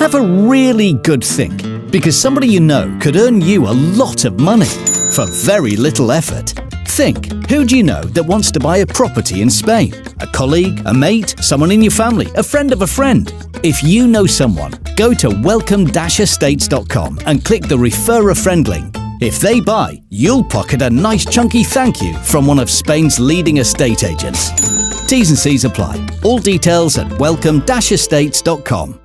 Have a really good think, because somebody you know could earn you a lot of money for very little effort. Think, who do you know that wants to buy a property in Spain? A colleague, a mate, someone in your family, a friend of a friend? If you know someone, go to welcome-estates.com and click the Refer a Friend link. If they buy, you'll pocket a nice chunky thank you from one of Spain's leading estate agents. T's and C's apply. All details at welcome-estates.com.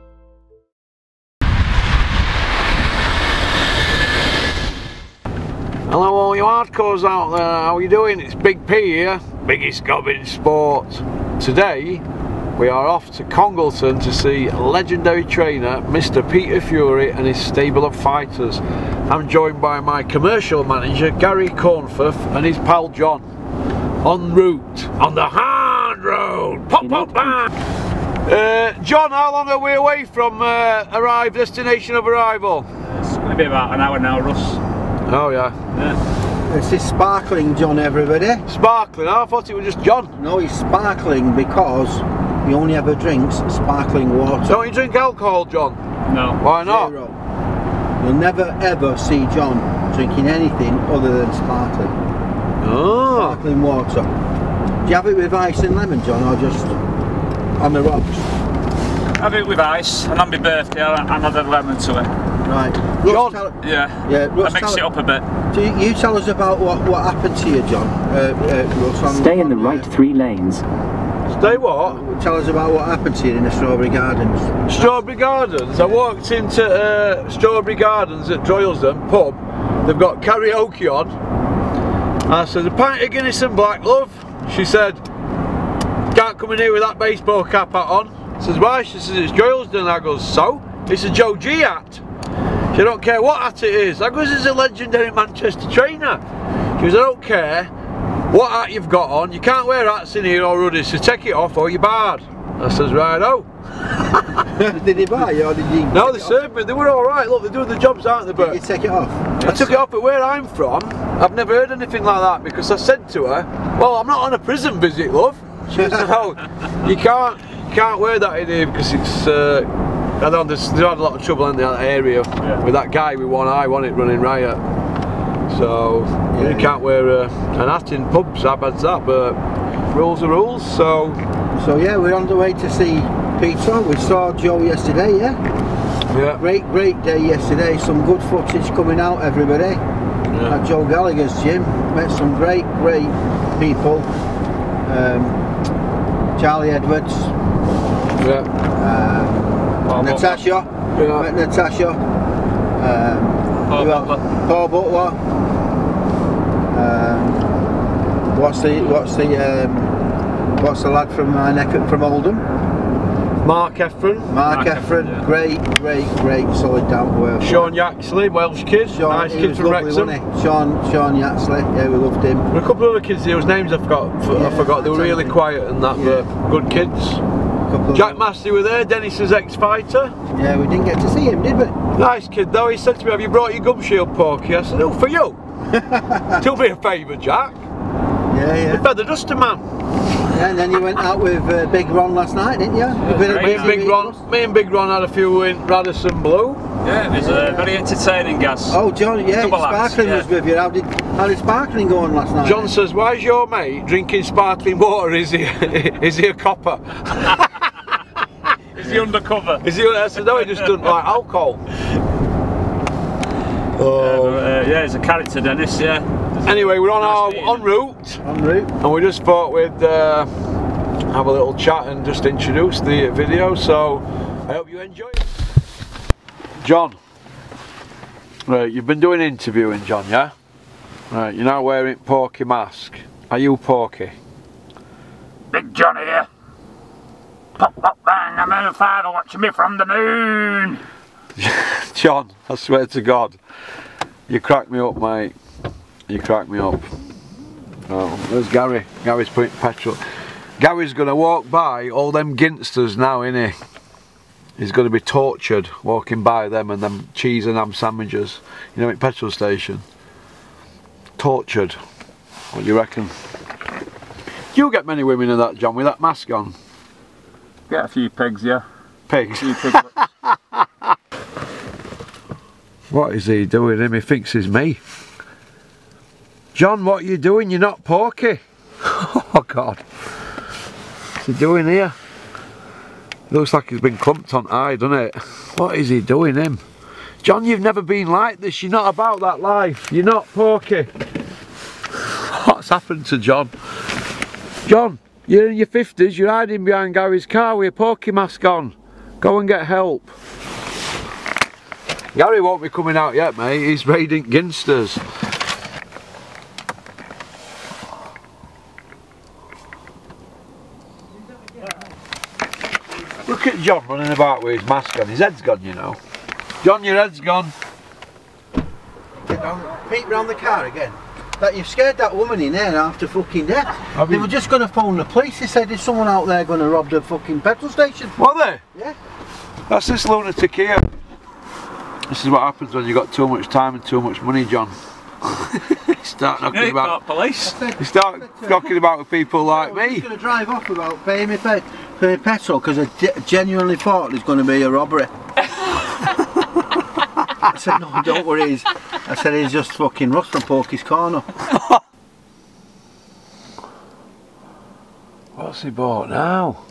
Hello all you hardcores out there, how are you doing? It's Big P here, biggest gob in sport. Today we are off to Congleton to see legendary trainer Mr. Peter Fury and his stable of fighters. I'm joined by my commercial manager Gary Cornforth and his pal John. En route, on the hard road, pop pop bang! John, how long are we away from destination of arrival? It's going to be about an hour now, Russ. Oh yeah. This is sparkling John, everybody. Sparkling? I thought it was just John. No, he's sparkling because he only ever drinks sparkling water. Don't you drink alcohol, John? No. Why not? Zero. You'll never ever see John drinking anything other than sparkling. Oh. Sparkling water. Do you have it with ice and lemon, John, or just on the rocks? Have it with ice, and on my birthday I add a lemon to it. Right. John. Russ, I mix it up a bit. Do you tell us about what happened to you, John? Russ, Stay in the right 3 lanes. Stay what? Tell us about what happened to you in the Strawberry Gardens. Strawberry Gardens? I walked into Strawberry Gardens at Droylsden pub. They've got karaoke on. I said, a pint of Guinness and black, love. She said, can't come in here with that baseball cap hat on. I says, why? She says, it's Droylsden. I goes, so? It's a Joe G hat. She don't care what hat it is. I goes, it's a legendary Manchester trainer. She goes, I don't care what hat you've got on. You can't wear hats in here or hoodies, so take it off or you're barred. I says, right, oh. Did he buy you or did you? No, they served me. They were all right. Look, they're doing the jobs, aren't they? But did you take it off? I took it off, but where I'm from, I've never heard anything like that because I said to her, well, I'm not on a prison visit, love. She goes, no, you can't wear that in here because it's, I know they had a lot of trouble in that area with that guy with one eye, wasn't it, running riot. So you can't wear an hat in pubs, how bad's that, but rules are rules, so yeah, we're on the way to see Peter. We saw Joe yesterday, yeah? Great day yesterday, some good footage coming out, everybody. At Joe Gallagher's gym, met some great people. Charlie Edwards, Natasha, met Natasha, Paul Butler, what's the lad from my neck from Oldham? Mark Effron. Mark Effron, yeah. great, solid down to earth. Sean Yaxley, Welsh kid, nice kid from Wrexham. Sean Yaxley, yeah, we loved him. There were a couple of other kids there whose names I forgot, they were really quiet and that, but good kids. Jack Massey were there, Dennis's ex-fighter. Yeah, we didn't get to see him, did we? Nice kid though, he said to me, have you brought your gum shield, Porky? I said, oh, for you. Do me a favour, Jack. Yeah. The feather duster man. Yeah, and then you went out with Big Ron last night, didn't you? Me and Big Ron had a few in Radisson Blue. Yeah, it was very entertaining, gas. Oh, John, yeah, Sparkling was with you. How did Sparkling go on last night? John says, why's your mate drinking sparkling water? Is he a copper? Is he undercover? I said, no, he just doesn't like alcohol. Yeah, he's a character, Dennis, yeah. Anyway, we're on en route, and we just thought we'd have a little chat and just introduce the video, so I hope you enjoy it. John, right, you've been doing interviewing, John, yeah? Right, you're now wearing Porky mask. Are you Porky? Big John here. Pop, pop, bang, I'm on fire watching me from the moon. John, I swear to God, you crack me up, mate. You crack me up. Oh, there's Gary. Gary's putting petrol. Gary's going to walk by all them ginsters now, innit? He's going to be tortured walking by them and them cheese and ham sandwiches. You know, at petrol station. Tortured. What do you reckon? Do you get many women in that, John, with that mask on? Get a few pigs, yeah. Pigs? A few piglets. What is he doing? He thinks he's me. John, what are you doing? You're not Porky. Oh God. What's he doing here? Looks like he's been clumped on eye, doesn't it? What is he doing, him? John, you've never been like this. You're not about that life. You're not Porky. What's happened to John? John, you're in your 50s. You're hiding behind Gary's car with a Porky mask on. Go and get help. Gary won't be coming out yet, mate. He's raiding Ginsters. Look at John running about with his mask on. His head's gone, you know. John, your head's gone. Get down, peep round the car again. That you've scared that woman in there after fucking death. They were just going to phone the police. They said there's someone out there going to rob the fucking petrol station. Were they? Yeah. That's this lunatic here. This is what happens when you've got too much time and too much money, John. You start knocking about police. You start knocking about with people like me. I was going to drive off without paying me petrol because I genuinely thought there's going to be a robbery. I said, no, don't worry. I said, he's just fucking Russ from Porky's Corner. What's he bought now?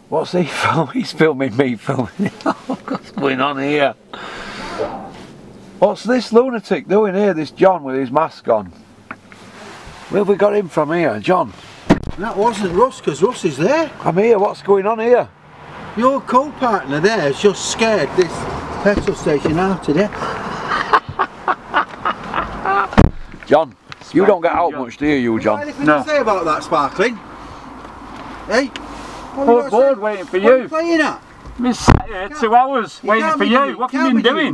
What's he filming? He's filming me filming. What's going on here? What's this lunatic doing here, this John with his mask on? Where have we got him from here, John? That wasn't Russ, because Russ is there. I'm here, what's going on here? Your co-partner there has just scared this petrol station out today. John, you don't get out much, do you, John? Anything to say about that, Sparkling? Hey? I'm bored waiting for you. What are you playing at? I've been sat here 2 hours waiting for you. What have you been doing?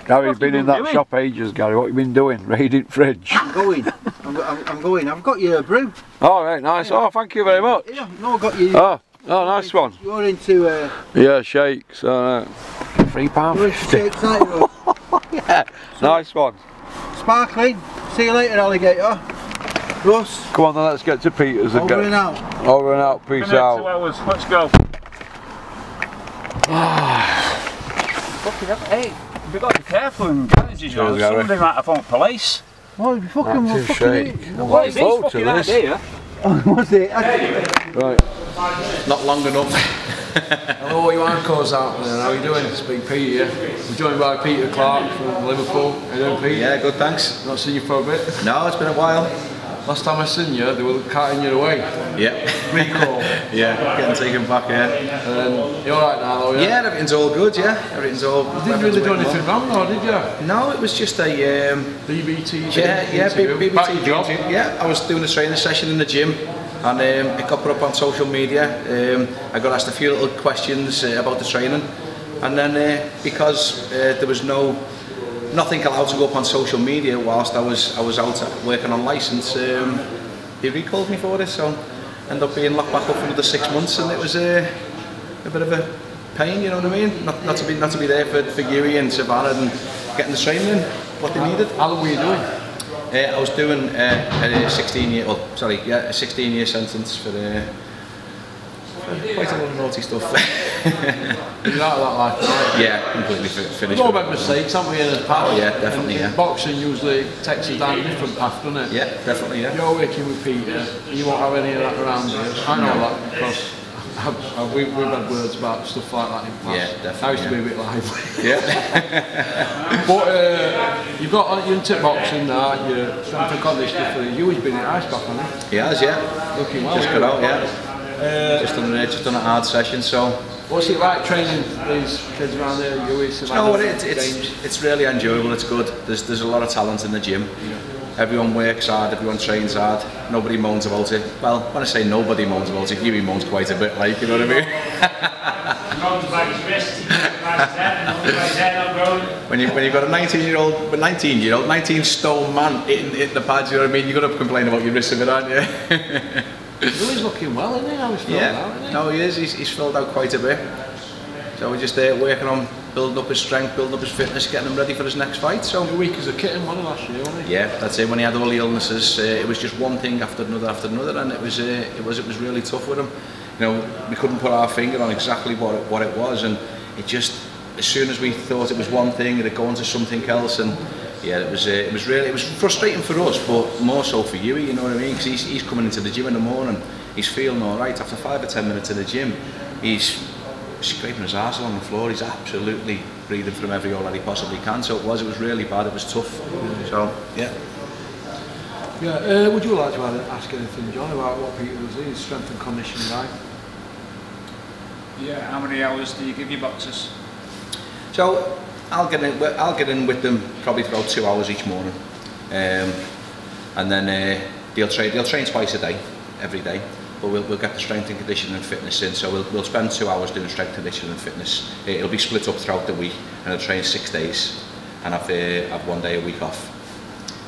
Gary's been in that shop ages, Gary. What have you been doing? Raiding fridge. I'm going. I'm going. I've got you a brew. Oh, right, nice. Oh, thank you very much. Yeah, no, I've got you. Oh, nice one. You're into yeah, shakes. £3.50. Shakes, aren't you? Yeah, nice one. Sparkling. See you later, alligator. Russ. Come on then, let's get to Peter's and Over and out. Over and out, peace out. 2 hours, let's go. Fucking hell, hey, we've got to be careful in garages, you know. Somebody might have phoned police. Oh, you fucking shake. What is this fucking idea? What's it? Right. Not long enough. Hello, you Anchors out there, how are you doing? It's Big Pete here. We're joined by Peter Clark from Liverpool. How you doing, Pete? Yeah, good, thanks. Not seen you for a bit? No, it's been a while. Last time I seen you, they were carting you away. Yeah. Recall. Yeah, getting taken back, yeah. You're alright now though, yeah? Yeah, everything's all good, yeah. Everything's all... You didn't really do anything wrong though, did you? No, it was just a... BBT BBT job. Yeah, I was doing a training session in the gym and it got put up on social media. I got asked a few little questions about the training and then because there was nothing allowed to go up on social media whilst I was out working on licence, they recalled me for it, so I ended up being locked back up for another 6 months and it was a bit of a pain, you know what I mean? Not to be there for Hughie and Savannah and getting the training in, what they needed. How long were you doing? I was doing a 16-year sentence for quite a lot of naughty stuff. You're out of that life, right? Yeah, completely finished. We've all made mistakes, haven't we, in the past? Oh yeah, definitely, yeah. Boxing usually takes us down a different path, doesn't it? Yeah, definitely, yeah. You're working with Peter, you won't have any of that around you. I know that because we've had words about stuff like that in the past. Yeah, definitely. I used to be a bit lively. Yeah. But you've got your tip boxing now, your strength and conditioning for you. He's been in ice bath, hasn't he? He has, yeah. Looking well. Just got out, yeah. Just done a hard session, so. What's it like training these kids around there? It's really enjoyable. It's good. There's a lot of talent in the gym. Yeah. Everyone works hard. Everyone trains hard. Nobody moans about it. Well, when I say nobody moans about it, Hughie moans quite a bit. Like, you know what I mean? when you've got a 19 stone man hitting the pads, you know what I mean? You're gonna complain about your wrist a bit, aren't you? He's looking well, isn't he? How he's filled out, isn't he? No, he is. He's filled out quite a bit. So we're just working on building up his strength, building up his fitness, getting him ready for his next fight. So weak as a kitten, wasn't he, last year, wasn't he? Yeah, that's it. When he had all the illnesses, it was just one thing after another, and it was really tough with him. You know, we couldn't put our finger on exactly what it was, and it just as soon as we thought it was one thing, it'd go on to something else, and yeah, it was frustrating for us, but more so for Hughie, you know what I mean? Because he's coming into the gym in the morning, he's feeling all right. After 5 or 10 minutes in the gym, he's scraping his arse along the floor. He's absolutely breathing from every hole that he possibly can. So it was really bad. It was tough. So yeah. Yeah. Would you like to ask anything, John, about what Peter was doing, strength and conditioning guy? Yeah. How many hours do you give your boxers? So I'll get in with them probably for about 2 hours each morning, and then they'll train twice a day, every day. But we'll get the strength and conditioning and fitness in. So we'll spend 2 hours doing strength, conditioning and fitness. It'll be split up throughout the week, and I'll train 6 days, and have 1 day a week off.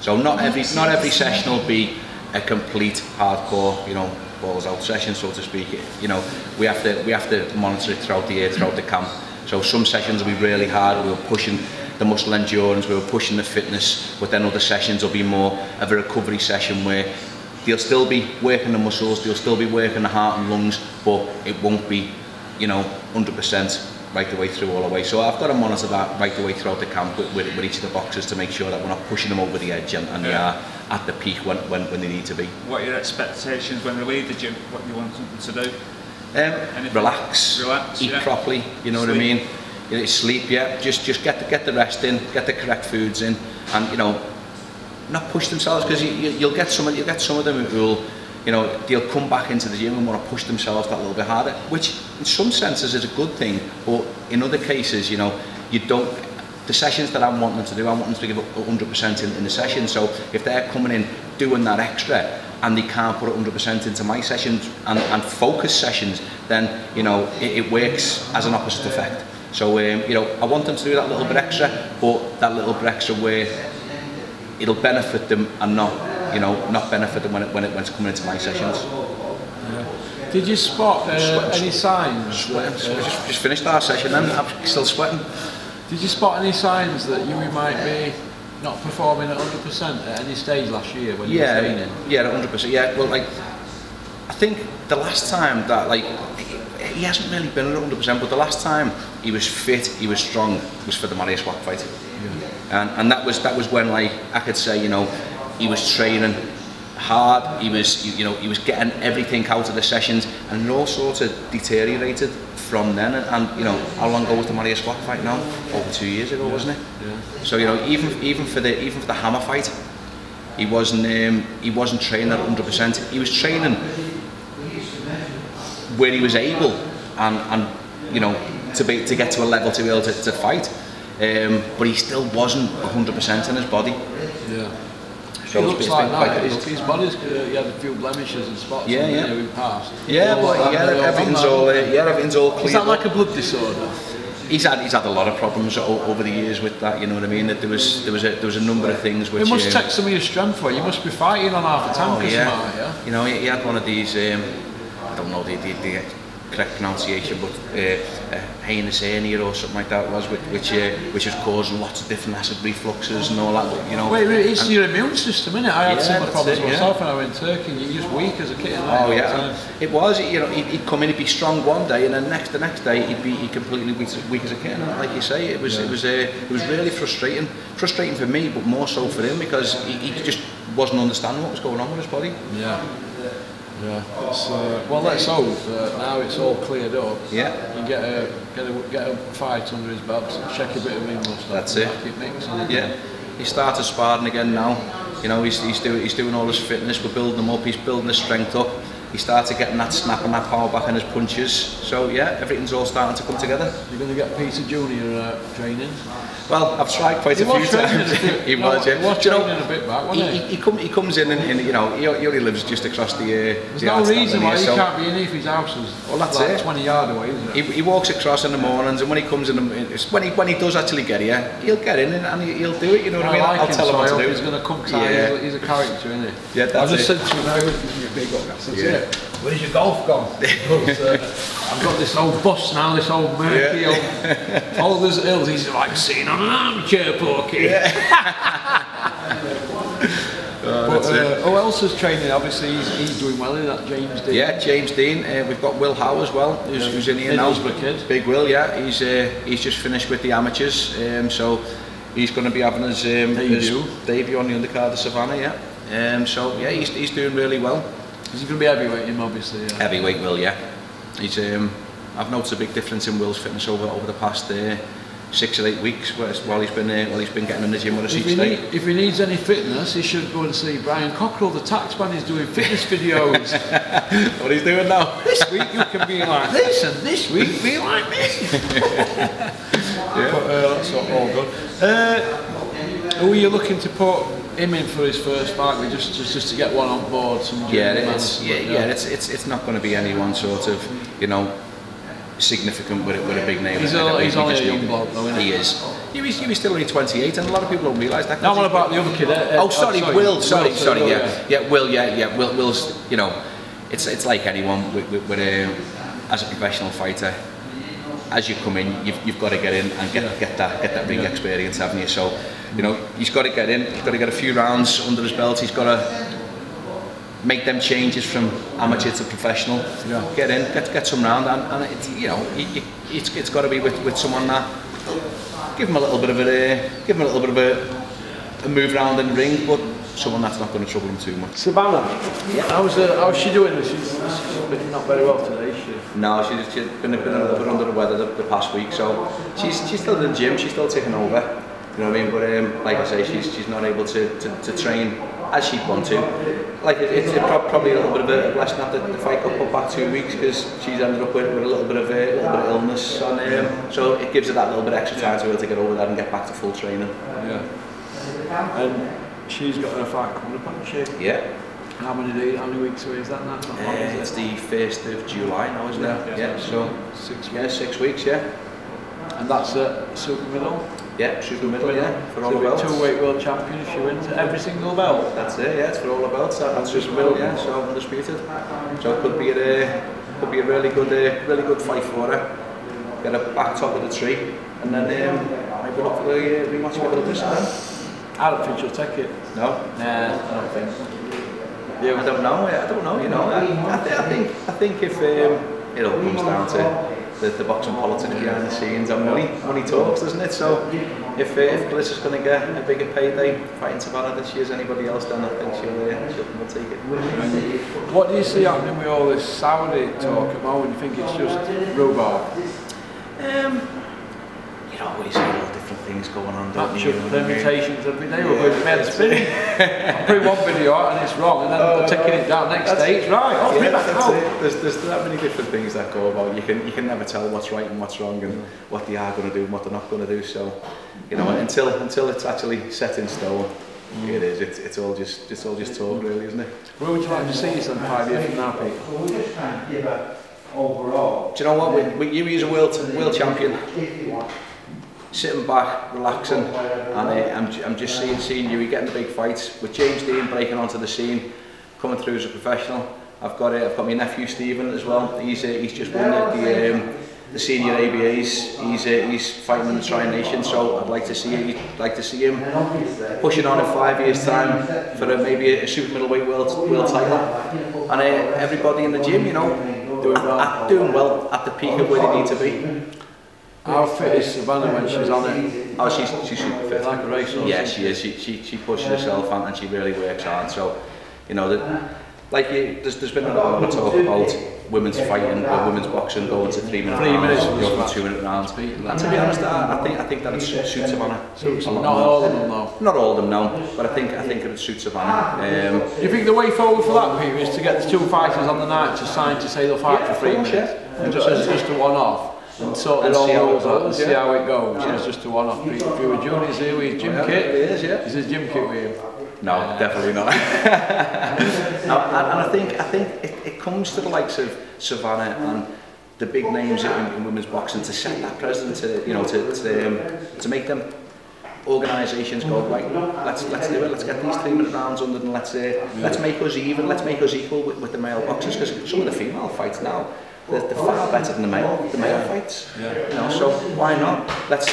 So not every session will be a complete hardcore, you know, balls out session, so to speak. You know, we have to monitor it throughout the year, throughout the camp. So some sessions will be really hard. We're pushing the muscle endurance, we're pushing the fitness, but then other sessions will be more of a recovery session where they'll still be working the muscles, they'll still be working the heart and lungs, but it won't be, you know, 100% right the way through all the way. So I've got to monitor that right the way throughout the camp with each of the boxers to make sure that we're not pushing them over the edge and they are at the peak when they need to be. What are your expectations when they leave the gym? What you want them to do? Relax, eat properly, you know what I mean? Sleep, yeah. Just get the rest in, get the correct foods in, and you know, not push themselves, because you'll get some of them who will, you know, they'll come back into the gym and want to push themselves that little bit harder, which in some senses is a good thing, but in other cases, you know, you don't. The sessions that I'm wanting them to do, I want them to give up 100% in the session. So if they're coming in doing that extra and they can't put 100% into my sessions and focus sessions, then you know it works as an opposite effect. So you know, I want them to do that little bit extra, but that little bit extra where it'll benefit them and not benefit them when it's coming into my sessions. Yeah. Did you spot any signs? Just finished our session and I'm still sweating. Did you spot any signs that you might be not performing at 100% at any stage last year when you were training? Yeah, 100%. Yeah, well, like I think the last time that he hasn't really been at 100%, but the last time he was fit, he was strong, was for the Marius Wack fight. Yeah. And that was when, like, I could say, you know, he was training hard, he was getting everything out of the sessions, and it all sort of deteriorated from then. And you know, how long ago was the Marius Wack fight now? Over 2 years ago, wasn't it? Yeah. So you know, even for the Hammer fight, he wasn't training at 100%. He was training where he was able, and you know, to get to a level to be able to fight, but he still wasn't 100% in his body. Yeah. So he looks like that. His body's he had a few blemishes and spots in past. Yeah, but everything's all clear. Is that like a blood disorder? He's had a lot of problems over the years with that. You know what I mean? That there was a number of things which. It must take some of your strength for you. You must be fighting on half a tank or something, yeah. You know, he had one of these. I don't know the correct pronunciation, but heinous hernia or something like that was, which was causing lots of different acid refluxes and all that. You know. Wait, it's your immune system, isn't it? I had similar problems myself when I went in Turkey. You're just weak as a kid. Oh yeah, it was. You know, he'd come in, he'd be strong one day, and then the next day he'd be completely weak as a kid. And like you say, it was really frustrating for me, but more so for him, because he just wasn't understanding what was going on with his body. Yeah. Yeah, well, let's hope now it's all cleared up. Yeah, you get a fight under his belt, check a bit of immune stuff. That's it. Keep mixing. Yeah, he started sparring again now. You know, he's doing all his fitness. We're building him up. He's building his strength up. He started getting that snap and that power back in his punches. So yeah, everything's all starting to come together. You're going to get Peter Junior training. Well, I've tried quite a few times. He was training a bit back, wasn't he? He comes in and you know, he only lives just across the. There's no reason why he can't be in if his house is like 20 yards away, isn't it? He walks across in the mornings, and when he comes in, when he does actually get here, he'll get in and he'll do it. You know what I mean? I'll tell him what to do. He's going to come because he's a character, isn't he? Yeah, that's I just said to him, now he's a big up. I said, where's your golf gone? I've got this old bus now, this old murky old there's hills. He's like sitting on an armchair, poor kid. Who else is training? Obviously, he's doing well in that. James Dean. Yeah, James Dean. We've got Will Howe as well, who's in here now. Big Will, yeah. He's just finished with the amateurs, so he's going to be having his debut on the undercard of Savannah. Yeah. So yeah, he's doing really well. Is he going to be heavyweight? Him, obviously. Yeah. Heavyweight Will, yeah. He's. I've noticed a big difference in Will's fitness over the past 6 or 8 weeks while he's been getting in the gym with us each day. If he needs any fitness, he should go and see Brian Cockrell, the taxman. He's doing fitness videos. What he's doing now? This week you can be like this, and this week be like me. Yeah. But that's all good. Who are you looking to put him in for his first fight with, just to get one on board? It's not going to be anyone sort of, significant with a big name. He's only a young bloke though, isn't he? He is. He's still only 28, and a lot of people don't realise that. No, what about the other kid? Will. Sorry. Will's. It's like anyone with as a professional fighter. As you come in, you've got to get in and get that ring experience, haven't you? So, he's got to get in. He's got to get a few rounds under his belt. He's got to make them changes from amateur to professional. Yeah. Get in, get some round, and it's got to be with someone that give him a little bit of a move around in the ring, but someone that's not going to trouble him too much. Savannah, how's she doing? She's not very well today, is she? No, she's been a little bit under the weather the past week, so she's still in the gym. She's still taking over. You know what I mean? But like I say, she's not able to train as she'd want to. Like it's probably a little bit of a blessing that the fight got put back 2 weeks, because she's ended up with a little bit of illness, and so it gives her that little bit extra time to be able to get over that and get back to full training. Yeah. And she's got her fight coming up, hasn't she? Yeah. How many weeks away is that now? It's the 1st of July now, isn't it? Yeah. So 6 weeks. Yeah, 6 weeks. Yeah. And that's a super middle. Yeah, super middle, yeah, for all the belts. 2-weight world champion if she wins every single belt. That's it, yeah, it's for all the belts. That's super middle, yeah, so undisputed. So it could be a really good fight for her. Get her back top of the tree, and then maybe look for the rematch with Elvis then. I don't think she'll take it. No? Nah, I don't think. Yeah, I don't know. I think if it all comes down to the boxing politics behind the scenes, and money talks, doesn't it? So if Glissa's going to get a bigger payday fighting Savannah than she is anybody else, then I think she'll come and take it. What do you see happening with all this Saudi talk at the moment? Do you think it's just rhubarb? You always hear all different things going on, don't you? Permutations every day. We're going mad spinning. I put one video out and it's wrong, and then they're taking it down next day. It's right. Oh, yeah, that's it. There's that many different things that go about. You can never tell what's right and what's wrong, and what they are going to do and what they're not going to do. So, until it's actually set in stone, it is. It's all just talk, really, isn't it? Where would you like to see us in 5 years from now, Pete? Overall, do you know what? With you as a world champion, sitting back, relaxing, and I'm just seeing you getting the big fights. With James Dean breaking onto the scene, coming through as a professional. I've got my nephew Stephen as well. He's just won the senior ABAs. He's fighting in the Tri-Nation, so I'd like to see him pushing on in 5 years' time for maybe a super middleweight world title. And everybody in the gym, doing well at the peak of where they need to be. How fit is Savannah when she's on it? Oh, she's super fit. Like a racehorse. Yeah, she is. She pushes herself and she really works hard. So, there's been a lot of talk about women's fighting, women's boxing going to 3 minute rounds, 2 minute rounds. And to be honest, I think that it suits Savannah. Not all of them, though. Not all of them, no. But I think it would suit Savannah. Do you think the way forward for that, Peter, is to get the 2 fighters on the night to sign to say they'll fight for 3 minutes? And just a one-off? And sort it all rules out and see how it goes. It's just a one-off. If you were Junior's here with his gym kit, is his gym kit with him? No, definitely not. And I think it comes to the likes of Savannah and the big names in women's boxing to set that precedent, to make them organisations go, right, let's do it, let's get these 3 minute rounds under, and let's make us even, let's make us equal with the male boxers, because some of the female fights now they're far better than the male fights. You know, so why not? Let's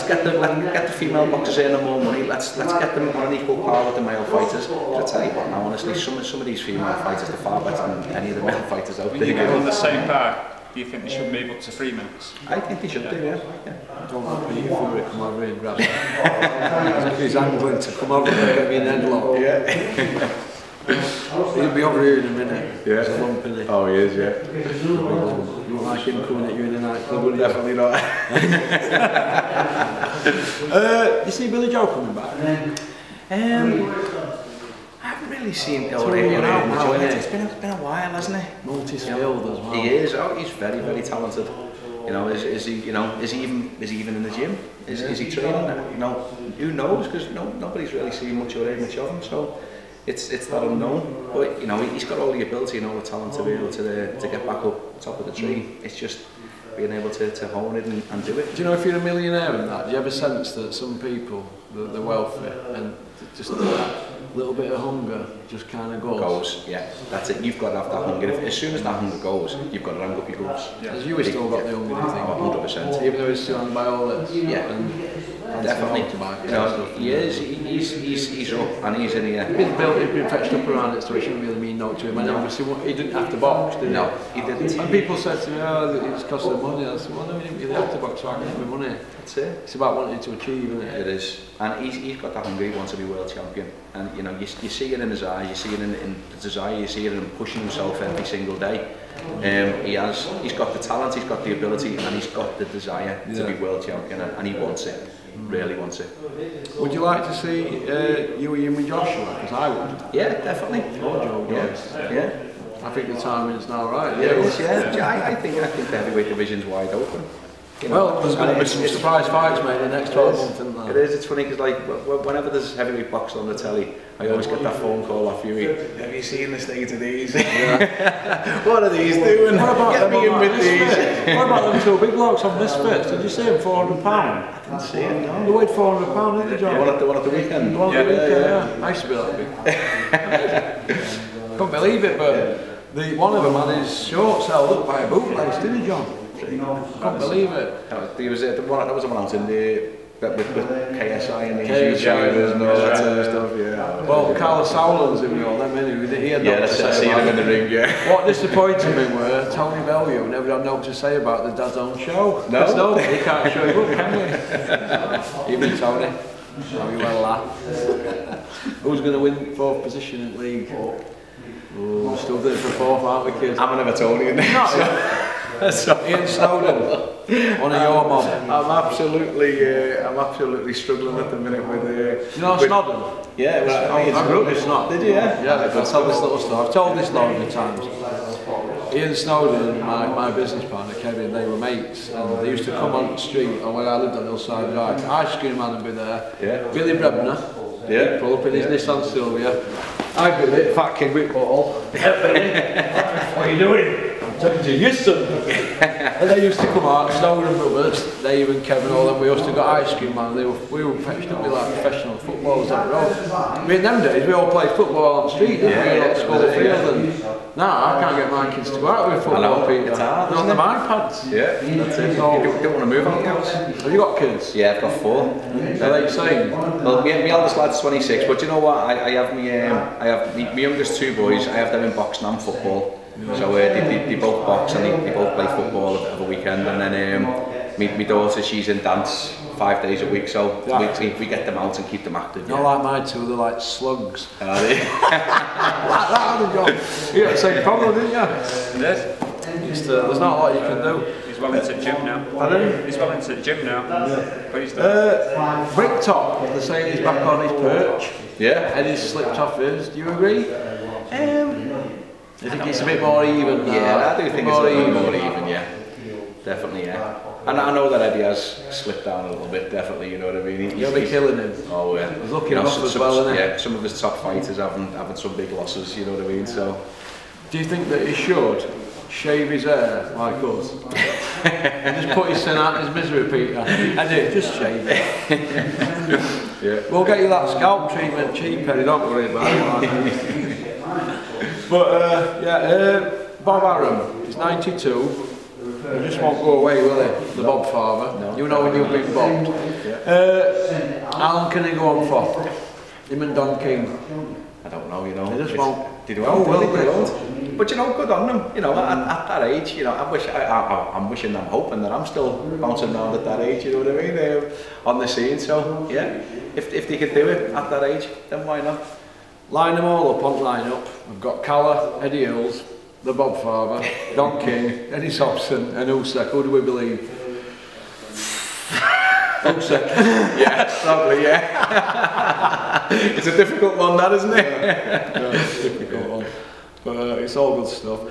get the female boxers earning more money. Let's get them on an equal par with the male fighters. I'll tell you what now, honestly, some of these female fighters are far better than any of the male fighters out there. You get on the same bar. Do you think they should move up to 3 minutes? I think they should do, yeah. I don't want Hughie Fury to come over here and grab him. He's angling to come over and get me an headlock. Yeah. He'll be over here in a minute. Yeah. There's a lump in it. Oh, he is, yeah. You don't like him coming at you in the nightclub, would you? Definitely not. You see Billy Joe coming back? I haven't really seen it. It's been a while, hasn't it? Multi-skilled as well. He is. Oh, he's very, very talented. You know, is he even in the gym? Is he training? You know, who knows? Because nobody's really seen much or heard much of him. So it's that unknown. But you know, he's got all the ability and all the talent to be able to get back up top of the tree. It's just being able to hone it and do it. Do you know, if you're a millionaire in that, do you ever sense that some people, they're wealthy and just that little bit of hunger just kind of goes? Yeah, that's it. You've got to have that hunger. As soon as that hunger goes, you've got to hang up your gloves. Has you still got the hunger, do you think? 100%. Even though he's surrounded by all this? Yeah. Definitely. You know, he is. He's up and he's in here. He's been fetched up around it, so it shouldn't really mean no to him. And obviously, he didn't have to box, did he? No, he didn't. And people said to me, "Oh, it's costing money." I said, "Well, no, he didn't really have to box, so I can get my money." That's it. It's about wanting to achieve, isn't it? It is. And he's got that hunger. He wants to be world champion. And you know, you see it in his eyes. You see it in the desire. You see it in him pushing himself every single day. He's got the talent. He's got the ability, and he's got the desire to be world champion. And he wants it. Really wants it. Would you like to see you with Joshua? Because I would. Yeah, definitely. Or Joe Joyce. Yeah. I think the timing's now right. Yeah, it is, yeah. I think the heavyweight division's wide open. You know, well, there's going to be some surprise fights, mate, in the next 12 months, isn't there? It is. It's funny because, like, whenever there's heavyweight boxing on the telly, I always get that phone call off Hughie. Have you seen the state of these? Yeah. What are these doing? What about get me in with these. What about them two big blokes on this fit? Did you see them? £400? I didn't see it, no. They weighed £400, didn't they, John? One at the weekend. One at the weekend, yeah. I used to be that big. Couldn't believe it, but one of them had his shorts held up by a bootlace, didn't he, John? Couldn't believe it. That was the one out in the with KSI and the YouTubers and all that sort of stuff. Yeah. Well, Carlos Sauerland's in all them, innit? He had nothing to say about him in the ring. Yeah. What disappointed me were Tony Bellew never had nothing to say about the dad's own show. No, he can't show you up, can we? Even Tony. How you well that. Who's going to win 4th position in the league? Oh, we're still doing it for 4th, aren't we, kids? I'm an Evertonian. Ian Snowden, one of your mob. I'm absolutely struggling at the minute with. You know Snowden? Yeah, I grew up with Snowden. Did you? Yeah, I tell this little story. I've told this loads of times. Ian Snowden and my business partner Kevin, they were mates, and they used to come on the street, or where I lived on the Hillside Drive. Ice cream man would be there. Yeah. Billy Brebner. Yeah. Pull up in his Nissan Silvia. I'd be the fat kid with bottle. Yeah, Billy. What are you doing? I'm talking to you, son. And they used to come out, Snowden brothers, Dave and Kevin, all them. We used to got ice cream, man. We were fetched up with like professional footballers on the road. I mean, in them days, we all played football on the street, didn't we? Like school field. And now I can't get my kids to go out with football, Peter. It's hard, on them iPads. Yeah, that's it. You don't want to move out of the house. Have you got kids? Yeah, I've got 4. Are they saying? Well, my eldest lad's 26, but you know what? I have my youngest 2 boys. I have them in boxing and football. So they both box and they both play football of a weekend. And then my daughter, she's in dance 5 days a week. So we get them out and keep them active. Not like my 2, they're like slugs. Are they? Like that, John. You had the same problem, didn't you? Yes. There's not a lot you can do. He's well into the gym now. Pardon? He's well into the gym now. But he's Bricktop, they're saying he's back on his perch. Yeah. And he's slipped off his. Do you agree? I think it's a bit more even now. Yeah, I do think it's a little more even, yeah. Definitely, yeah. And I know that Eddie has slipped down a little bit, definitely, you know what I mean? He'll be killing him. Oh, yeah. He's looking up as well, isn't he? Yeah, some of his top fighters having some big losses, you know what I mean? So, do you think that he should shave his hair like us? Just put his sin out his misery, Peter. And just shave it. yeah. We'll get you that scalp treatment cheap, Eddie, don't worry about it. But Bob Arum, he's 92. He just won't go away, will he? The Bob father. No. You know when you've been bobbed. How long can he go on for? Him and Don King. I don't know, you know. They just won't. They won't. But you know, good on them. You know, at that age, you know, I'm wishing, I'm hoping that I'm still bouncing around at that age. You know what I mean? On the scene. So yeah, if they could do it at that age, then why not? Line them all up on line up. We've got Calla, Eddie Hills, the Bob father, Don King, Eddie Sobson, and Usek. Who do we believe? Usek. Yeah, probably, yeah. It's a difficult one, that, isn't it? Yeah, it's a difficult one. But it's all good stuff.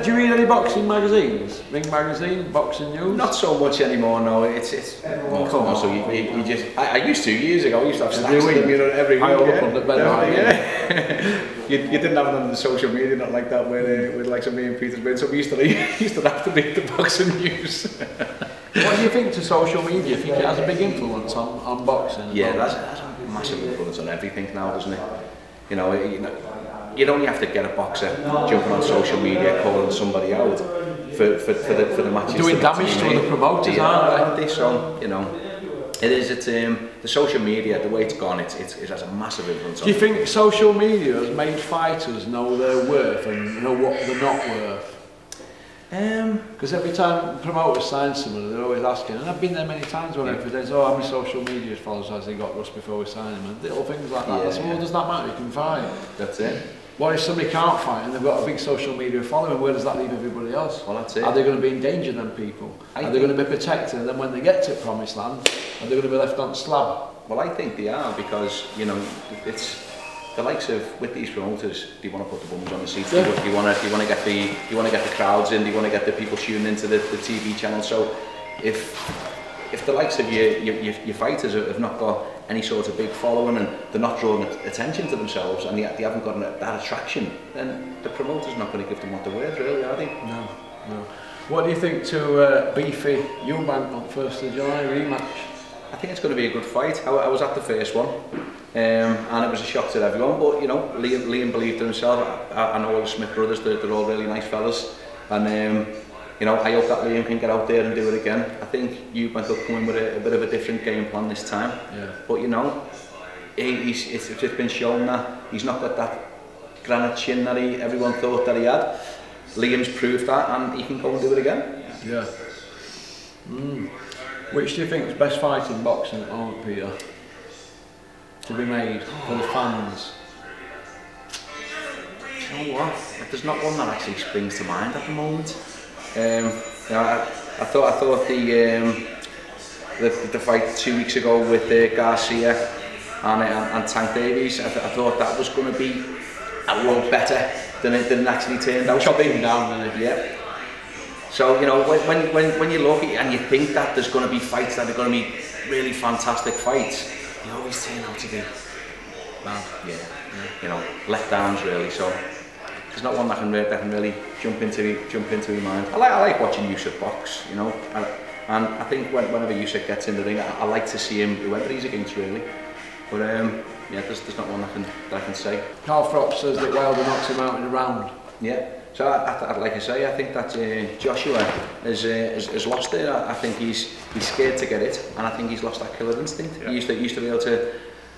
Do you read any boxing magazines? Ring magazine, boxing news? Not so much anymore, no. It's well, come on, so you just... I used to, years ago, I used to have stacks of them, you know, every week. I hold up on the bed. Yeah. You didn't have them on the social media, not like that, with like some me and Peter's been. So we used to have to read the boxing news. What do you think to social media? Think it has a big influence on boxing? Yeah, that's a massive influence on everything now, doesn't it? You know, you'd only have to get a boxer jumping on social media, calling somebody out for the matches. Doing damage to other promoters, aren't they? So, you know, it's the social media, the way it's gone, it has a massive influence on. Do you think social media has made fighters know their worth and know what they're not worth? Because every time promoters sign someone, they're always asking, and I've been there many times when everyone says, oh, how many social media followers has he got just before we sign him, and little things like that. That's, well, does that matter? You can fight. That's it. What if somebody can't fight and they've got a big social media following? Where does that leave everybody else? Well, that's it. Are they going to be in danger then, people? Are they going to be protected? And then when they get to promised land, are they going to be left on slab? Well, I think they are, because, you know, it's the likes of, with these promoters, they want to put the bums on the seats. Yeah. They want to get the crowds in. They want to get the people tuning into the TV channel. So if the likes of your fighters have not got any sort of big following and they're not drawing attention to themselves and they haven't got that attraction, then the promoter's not going to give them what they're worth, really, are they? No. What do you think to Beefy Eubank on 1st of July rematch? I think it's going to be a good fight. I was at the first one, and it was a shock to everyone. But you know, Liam believed in himself. I know all the Smith brothers; they're all really nice fellas, and you know, I hope that Liam can get out there and do it again. I think Eubank will come in with a bit of a different game plan this time. Yeah. But you know, it's been shown that he's not got that granite chin that everyone thought that he had. Liam's proved that, and he can go and do it again. Yeah. Which do you think is best fight in boxing at the moment, Peter? To be made for the fans? You know what? There's not one that actually springs to mind at the moment. You know, I thought the fight 2 weeks ago with Garcia and Tank Davies, I thought that was going to be a lot better than it actually turned out. Chopping him down, didn't it? Yeah. So you know, when you look at it and you think that there's going to be fights that are going to be really fantastic fights, they always turn out to be bad. Yeah. You know, letdowns really. So there's not one that can really jump into my mind. I like watching Usyk box, you know, and I think whenever Usyk gets in the ring, I like to see him, whoever he's against really. But yeah, there's not one that I can say. Carl Froch says that Wilder knocks him out in a round. Yeah. So like I say, I think that Joshua has lost it. I think he's scared to get it, and I think he's lost that killer instinct. Yeah. He used to be able to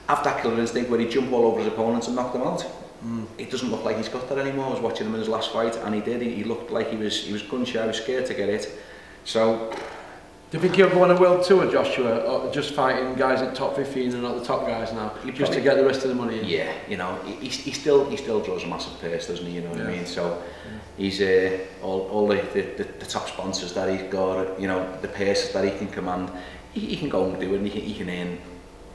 have that killer instinct where he'd jump all over his opponents and knock them out. It doesn't look like he's got that anymore. I was watching him in his last fight, and he did. He looked like he was gun shy, he was scared to get it. So, do you think he'll go on a world tour, Joshua, or just fighting guys at top 15 and not the top guys now, just to get the rest of the money in? Yeah, you know, he still draws a massive purse, doesn't he? You know what I mean? So, he's all the top sponsors that he's got, you know, the purses that he can command. He can go and do it, and he can earn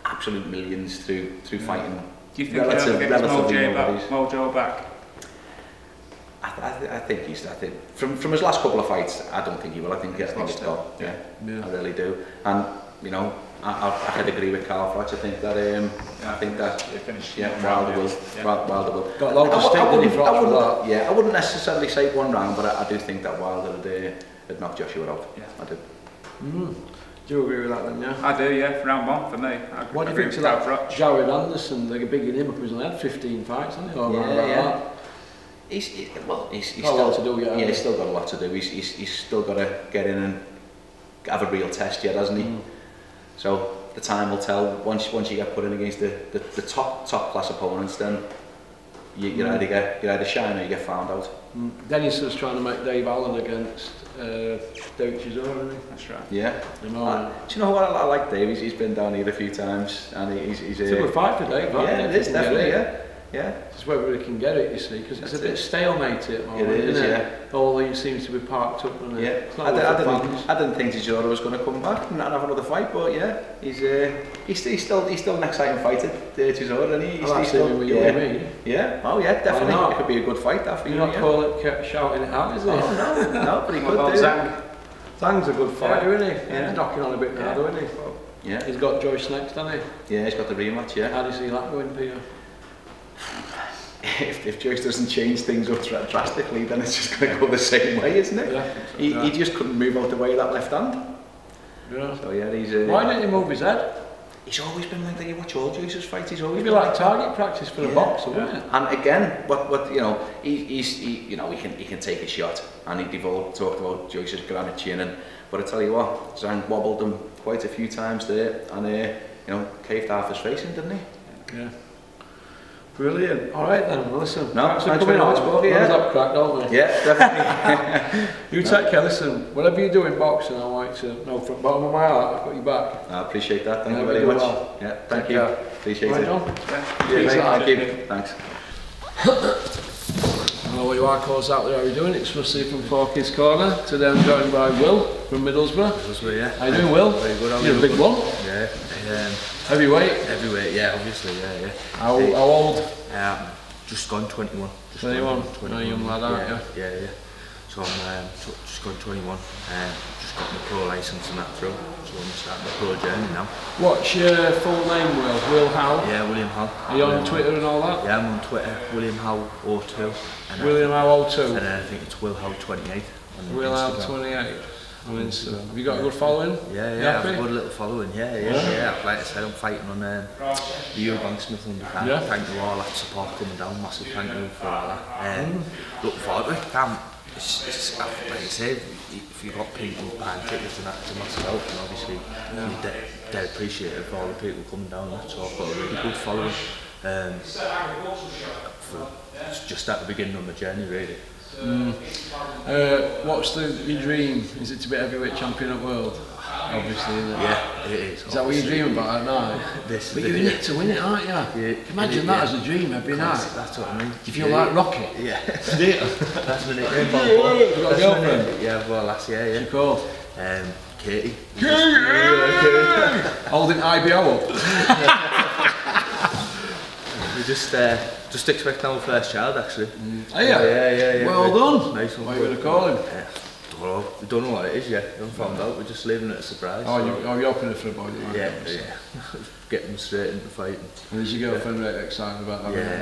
absolute millions through fighting. Do you think he'll get his mojo back? I think from his last couple of fights, I don't think he will. I think it's gone. Yeah, I really do. And you know, I could agree with Carl Froch. I think that Wilder will. Got loads of stick, didn't he, Froch, for that? Yeah, I wouldn't necessarily say one round, but I do think that Wilder would knock Joshua out. Yeah, I do. Do you agree with that then, yeah? I do, yeah, round one for me. What do you think to that? Jared Anderson, they're bigging him up, he's only had 15 fights, hasn't he? He's got a lot to do, yeah. He's still got a lot to do. He's still got to get in and have a real test yet, hasn't he? So the time will tell. Once you get put in against the top class opponents, then you either shine or you get found out. Dennis was trying to make Dave Allen against Douches, isn't he? That's right. Yeah. Do you know what I like Dave? He's been down here a few times, and he's it's a good fight for Dave. Yeah, it is definitely. Yeah. It's whether he can get it, you see, because it's a bit stalemate at the moment. It is, isn't yeah. it? All these seems to be parked up. And yeah. I didn't think Tijora was going to come back and have another fight, but yeah, he's still an exciting fighter, Tijora, and he's still. Yeah. Oh yeah, definitely. It could be a good fight. That for you. You're not calling it, shouting it out, is it? Oh no, but he could do. Zhang's a good fighter, isn't he? Yeah. He's knocking on a bit now, isn't he? Yeah. He's got Joyce next, hasn't he? Yeah, he's got the rematch. Yeah. How do you see that going, Peter? If Joyce doesn't change things up drastically, then it's just going to go the same way, isn't it? Yeah. He just couldn't move out the way of that left hand. Yeah. So yeah, he's. Why didn't he move his head? He's always been like that. You watch all Joyce's fights. He's always. It'd be like target practice for a boxer, wouldn't it? And again, what you know, he can take a shot, and they've all talked about Joyce's granite chin, but I tell you what, Zhang wobbled him quite a few times there, and caved half his face in, didn't he? Yeah. Brilliant. All right then, listen. No, thanks very much, Bobby. Yeah. That crack, don't we? Yeah, definitely. You take care. Listen, whatever you do in boxing, I want you to know from the bottom of my heart, I've got your back. I appreciate that. Thank you very much. Well. Yeah, thank you. Appreciate it. Thank you. Thanks. I know what you are calls out there. How are you doing? It's Rusty from Forky's Corner. Today I'm joined by Will from Middlesbrough. Middlesbrough, yeah. How you doing, Will? Very good. You're a big one. Yeah. Heavyweight? Heavyweight, yeah, obviously, yeah. How old? Just gone 21. 21? No, young lad, aren't you? Yeah. So I'm just gone 21. Just got my pro licence and that through. So I'm starting my pro journey now. What's your full name, Will? Will Howe? Yeah, William Howe. Are you on Twitter and all that? Yeah, I'm on Twitter. William Howe 02. William Howe 02? And then I think it's Will Howe 28. Will Howe 28. On Instagram. Have you got a good following? Yeah, I've got a good little following, yeah. Like I said, I'm fighting on the Eubank Smith undercard. Yeah. Thank you all, that support coming down, massive thank you for all that. Looking forward to it. It's, like I said, if you've got people buying tickets and that's a massive help, and obviously you're dead appreciative for all the people coming down. So I've got a really good following. It's just at the beginning of my journey, really. What's your dream? Is it to be heavyweight champion of the world? Obviously, isn't it? Yeah, it is. Is that what you dream about at night? But you're in it to win it, aren't you? Yeah, imagine that as a dream every night. That's what I mean. You feel like Rocket? Yeah. That's my nickname. You got a girlfriend? Yeah, well, last year, yeah. What's she called? Katie. Holding IBO up. We just expecting our first child, actually. Are you? Yeah. Well done. Nice one. What are you going to call him? We don't know what it is yet. We haven't found out. We're just leaving it a surprise. You're opening it for a boy? Yeah. Get them straight into fighting. And is your girlfriend really excited about that? Yeah.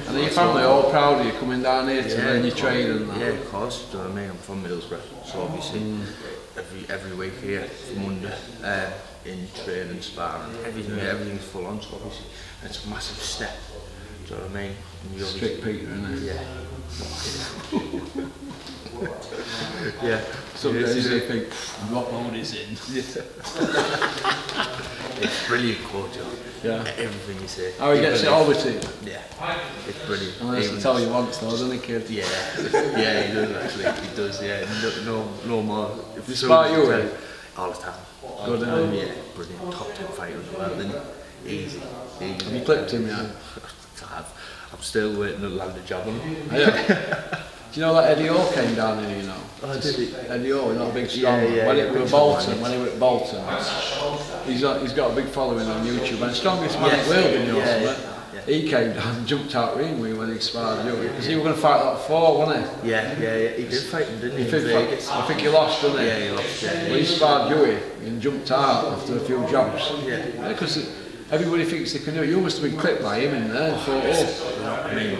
And are your family all proud of you coming down here to learn your trade and that? Yeah, of course. Do you know what I mean? I'm from Middlesbrough, so obviously every week here from Monday in training, sparring, everything's full on. So obviously it's a massive step. Do you know what I mean? Strict Peter, isn't it? Yeah. Some days they think, what mode is in? It's brilliant, cordial. Yeah. Everything you say. How he gets it over to you? Yeah. It's brilliant. And has to tell you once though, doesn't he, kid? Yeah. Yeah, he does actually. He does, yeah. No more. Does he spar you in? All the time. Good, isn't he? Yeah, brilliant. Top 10 fighter as well, isn't he? Easy. Have you clipped him yet? I'm still waiting to land a job on him. Do you know that Eddie Orr came down here, you know? Oh, did he? Eddie Orr, not a big strong one. When he was at Bolton, he's got a big following on YouTube, and the strongest man in the world in yours, he came down and jumped out ring with when he sparred you, because he was going to fight that 4, wasn't he? Yeah, he did fight him, didn't he? I think he lost, didn't he? Yeah, he lost, yeah. Well, he sparred Hughie and jumped out after a few jobs. Yeah. Because everybody thinks they can do it. You must have been clipped by him in there. I mean,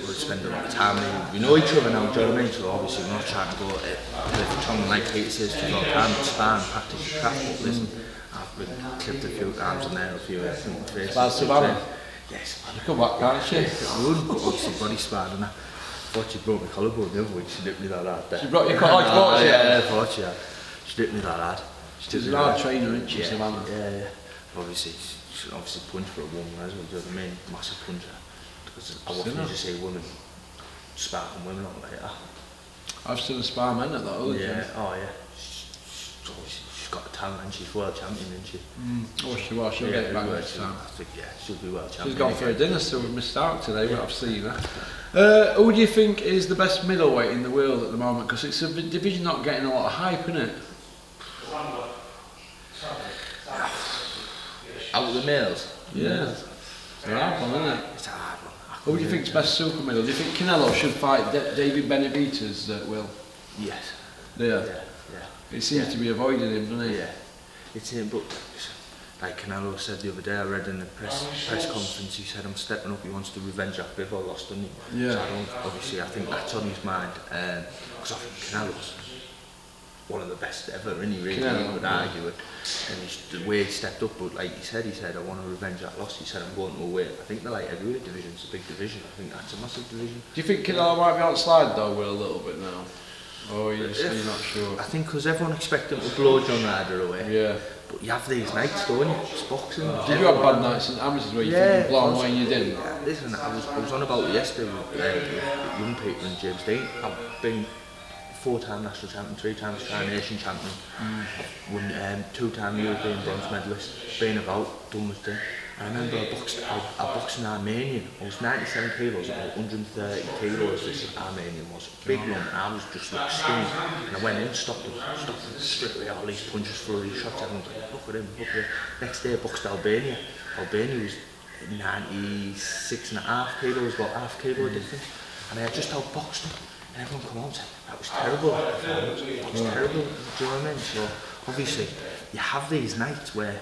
we spend a lot of time, we know each other now, do you know what I mean? So obviously we're not trying to go to like Peter says, to go time to spar and practice your craft, but listen, I've been clipped a few times and there, a few face. Savannah? Yes. She come back, can't she? I wouldn't put on some body sparring and I thought she broke my collarbone the other week. She dipped me that hard. She brought your collarbone? Yeah, I thought she had. She dipped me that hard. She's an hard trainer, isn't she, Savannah? Yeah. Obviously, she's obviously punched for a woman as well, do you know what I mean? Massive puncher. Because I often just see women sparking women up like that. I've seen a spar men at that, haven't you? Oh yeah. She's got the talent and she's world champion, isn't she? Oh, she was. She'll get back next time. I think, yeah, she'll be world champion. She's gone for a dinner, so we've missed out today, but I've seen her. Who do you think is the best middleweight in the world at the moment? Because it's a division not getting a lot of hype, isn't it? Out of the males? Yeah. It's a hard one, isn't it? It's a hard one. Who do you think's best super middle? Do you think Canelo should fight David Benavidez at will? Yes. Yeah. Yeah. It seems to be avoiding him, doesn't it? Yeah. It's him, but like Canelo said the other day, I read in the press conference, he said I'm stepping up, he wants to revenge that Bivol lost, doesn't he? Yeah. So obviously I think that's on his mind, because I think Canelo's one of the best ever, isn't he, really? Canelo, You would argue it. And the way he stepped up, but like he said I want to revenge that loss. He said I'm going to a weight. I think the light heavyweight division's a big division. I think that's a massive division. Do you think Canelo might be outside though, Will, a little bit now? Oh, you're not sure? I think because everyone expects him to blow John Ryder away. Yeah. But you have these nights, don't you? It's boxing. Did you have bad nights in amateurs where you think you blown away and you didn't? Yeah, listen, I was on about it yesterday with young people and James Dean. I've been 4-time national champion, 3 times Tri-Nation champion, won 2-time European bronze medalist, been about, done with thing. I remember I boxed in Armenian. I was 97 kilos, about 130 kilos this Armenian was. Big lump, and I was just like skinny. And I went in, stopped him straight away, all these punches, flurries, shots, everyone's like, look at him. Next day I boxed Albania. Albania was 96.5 kilos, about half kilo difference. And I had just outboxed him. And everyone come out and said, that was terrible, that was terrible, do you know what I mean? So, obviously, you have these nights where